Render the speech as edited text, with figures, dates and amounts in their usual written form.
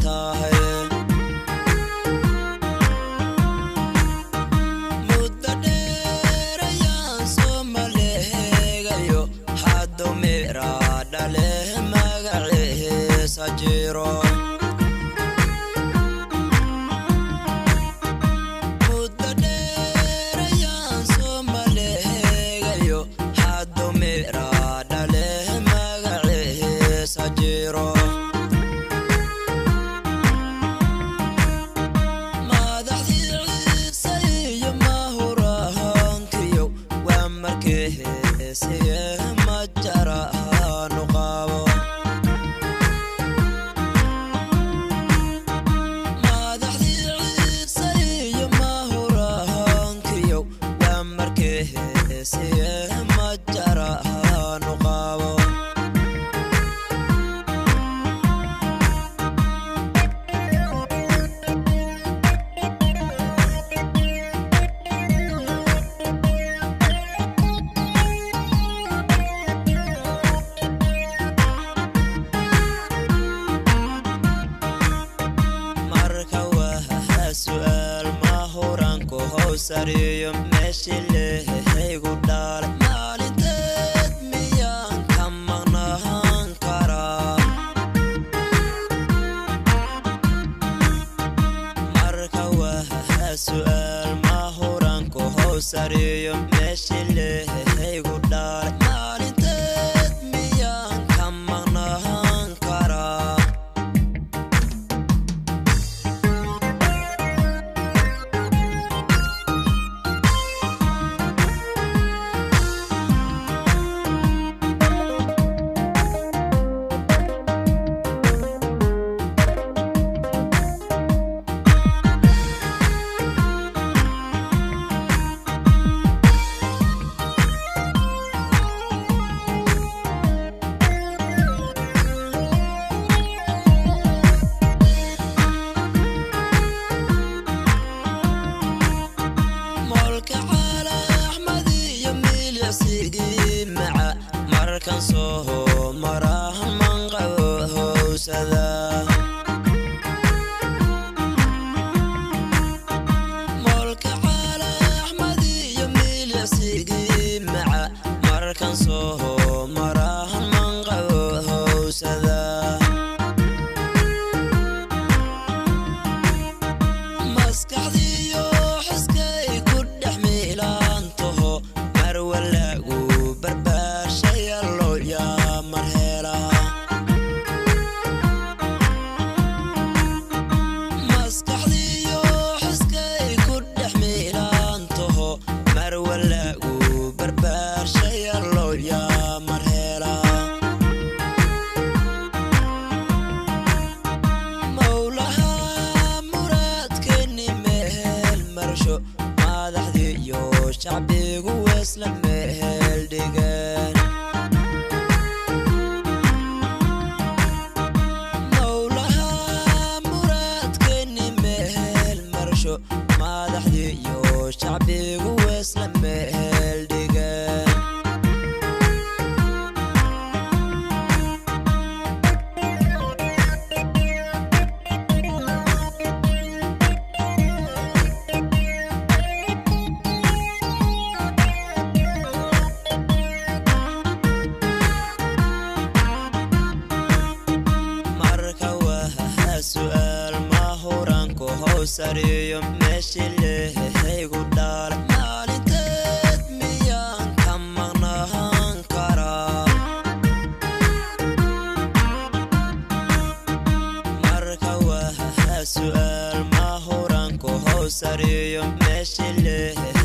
tahay muddo dheer ayaan soo maleegayo haddo mira dhale magaciisa jiro muddo dheer ayaan soo maleegayo haddo mira dhale magaciisa jiro sariyo meeshii leehaygu dhaalay maalinteed miyaan ka maqnaan karaa marka waa su'aal ma huraan ku how sariyo meeshii leehaygu dhaalay maalinteed miyaan ka maqnaan karaa markan soo marahan manqabo howsada molka cala axmed iyo milyasigi maca markan soo marahan manqabo howsada maskaxdiyo xiskay ku dhex miilaantaho mar walaagu shacbigu isla meel dhigan mawlaha muraadkeeni meel marsho madaxdii iyo shacbigu isla meel dhigan su'aal ma huraan ku how sariyo meeshii leehaygu dhaalay maalinteed miyaan ka maqnaan karaa marka waa su'aal ma huraan ku how sariyo meeshii leehaygu